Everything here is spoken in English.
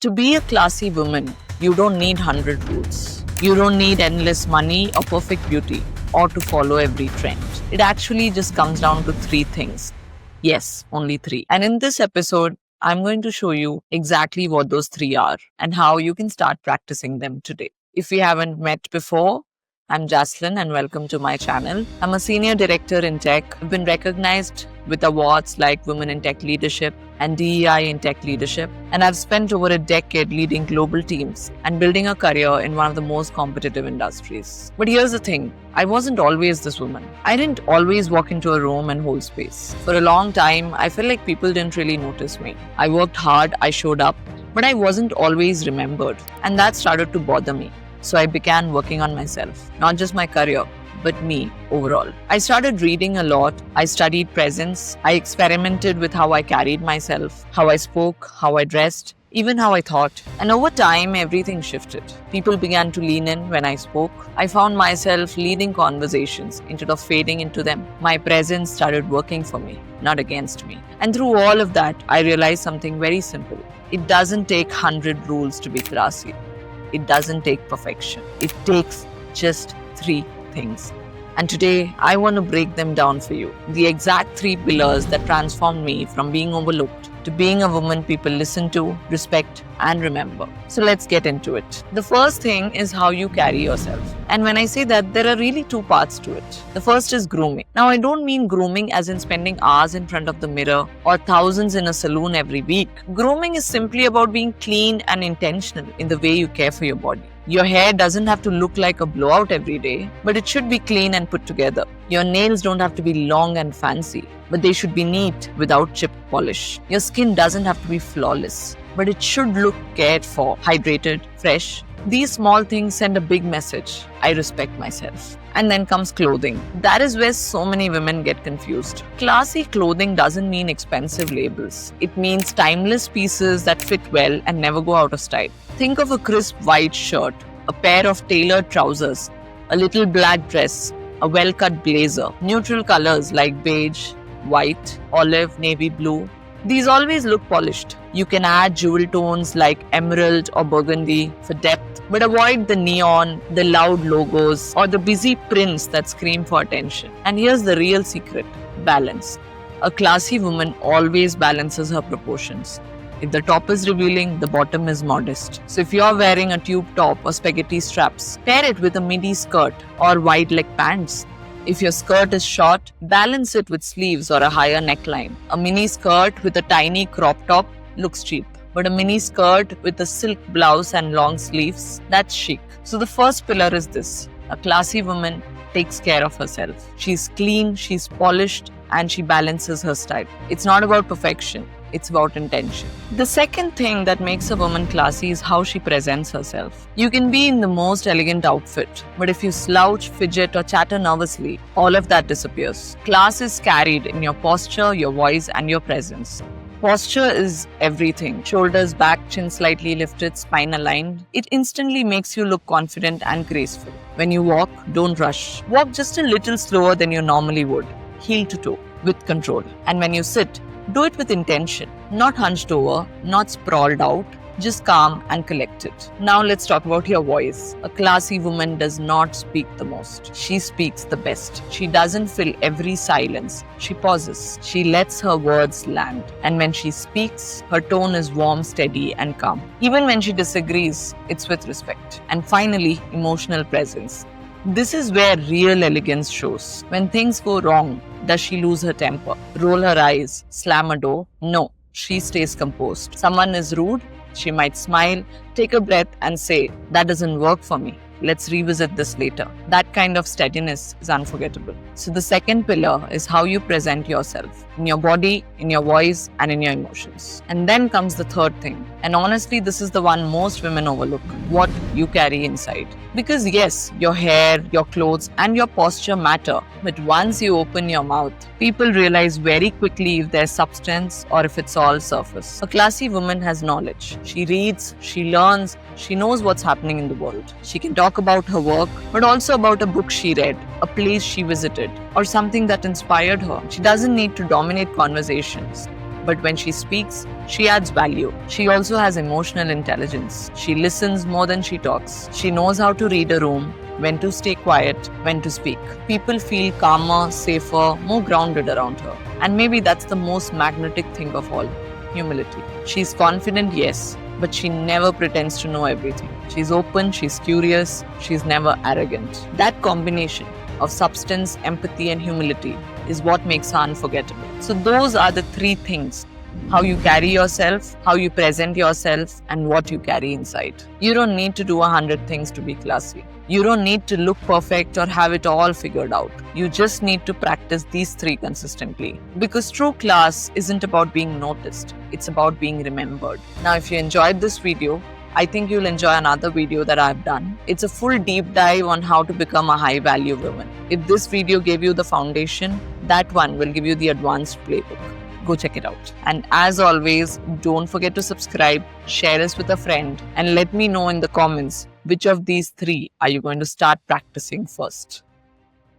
To be a classy woman, you don't need 100 rules. You don't need endless money or perfect beauty or to follow every trend. It actually just comes down to three things. Yes, only three. And in this episode, I'm going to show you exactly what those three are and how you can start practicing them today. If we haven't met before, I'm Jaslyn and welcome to my channel. I'm a senior director in tech. I've been recognized with awards like Women in Tech Leadership and DEI in Tech Leadership. And I've spent over a decade leading global teams and building a career in one of the most competitive industries. But here's the thing, I wasn't always this woman. I didn't always walk into a room and hold space. For a long time, I felt like people didn't really notice me. I worked hard, I showed up, but I wasn't always remembered. And that started to bother me. So I began working on myself, not just my career, but me overall. I started reading a lot. I studied presence. I experimented with how I carried myself, how I spoke, how I dressed, even how I thought. And over time, everything shifted. People began to lean in when I spoke. I found myself leading conversations instead of fading into them. My presence started working for me, not against me. And through all of that, I realized something very simple. It doesn't take 100 rules to be classy. It doesn't take perfection. It takes just three things. And today, I want to break them down for you. The exact three pillars that transformed me from being overlooked to being a woman people listen to, respect, and remember. So let's get into it. The first thing is how you carry yourself. And when I say that, there are really two parts to it. The first is grooming. Now, I don't mean grooming as in spending hours in front of the mirror or thousands in a salon every week. Grooming is simply about being clean and intentional in the way you care for your body. Your hair doesn't have to look like a blowout every day, but it should be clean and put together. Your nails don't have to be long and fancy, but they should be neat without chipped polish. Your skin doesn't have to be flawless, but it should look cared for, hydrated, fresh. These small things send a big message. I respect myself. And then comes clothing. That is where so many women get confused. Classy clothing doesn't mean expensive labels. It means timeless pieces that fit well and never go out of style. Think of a crisp white shirt, a pair of tailored trousers, a little black dress, a well-cut blazer, neutral colors like beige, white, olive, navy blue. These always look polished. You can add jewel tones like emerald or burgundy for depth, but avoid the neon, the loud logos, or the busy prints that scream for attention. And here's the real secret: balance. A classy woman always balances her proportions. If the top is revealing, the bottom is modest. So if you're wearing a tube top or spaghetti straps, pair it with a midi skirt or wide leg pants. If your skirt is short, balance it with sleeves or a higher neckline. A mini skirt with a tiny crop top looks cheap, but a mini skirt with a silk blouse and long sleeves, that's chic. So the first pillar is this: a classy woman takes care of herself. She's clean, she's polished, and she balances her style. It's not about perfection. It's about intention. The second thing that makes a woman classy is how she presents herself. You can be in the most elegant outfit, but if you slouch, fidget, or chatter nervously, all of that disappears. Class is carried in your posture, your voice, and your presence. Posture is everything. Shoulders back, chin slightly lifted, spine aligned. It instantly makes you look confident and graceful. When you walk, don't rush. Walk just a little slower than you normally would, heel to toe, with control. And when you sit, do it with intention, not hunched over, not sprawled out, just calm and collected. Now let's talk about your voice. A classy woman does not speak the most. She speaks the best. She doesn't fill every silence. She pauses. She lets her words land. And when she speaks, her tone is warm, steady, and calm. Even when she disagrees, it's with respect. And finally, emotional presence. This is where real elegance shows. When things go wrong, does she lose her temper, roll her eyes, slam a door? No, she stays composed. Someone is rude, she might smile, take a breath and say, "That doesn't work for me. Let's revisit this later." That kind of steadiness is unforgettable. So the second pillar is how you present yourself, in your body, in your voice, and in your emotions. And then comes the third thing. And honestly, this is the one most women overlook: what you carry inside. Because yes, your hair, your clothes, and your posture matter. But once you open your mouth, people realize very quickly if there's substance or if it's all surface. A classy woman has knowledge. She reads, she learns, she knows what's happening in the world. She can talk about her work, but also about a book she read, a place she visited, or something that inspired her. She doesn't need to dominate conversations. But when she speaks, she adds value. She also has emotional intelligence. She listens more than she talks. She knows how to read a room, when to stay quiet, when to speak. People feel calmer, safer, more grounded around her. And maybe that's the most magnetic thing of all, humility. She's confident, yes, but she never pretends to know everything. She's open, she's curious, she's never arrogant. That combination of substance, empathy, and humility is what makes her unforgettable. So, those are the three things: how you carry yourself, how you present yourself, and what you carry inside. You don't need to do 100 things to be classy. You don't need to look perfect or have it all figured out. You just need to practice these three consistently. Because true class isn't about being noticed, it's about being remembered. Now, if you enjoyed this video, I think you'll enjoy another video that I've done. It's a full deep dive on how to become a high value woman. If this video gave you the foundation, that one will give you the advanced playbook. Go check it out. And as always, don't forget to subscribe, share us with a friend, and let me know in the comments which of these three are you going to start practicing first.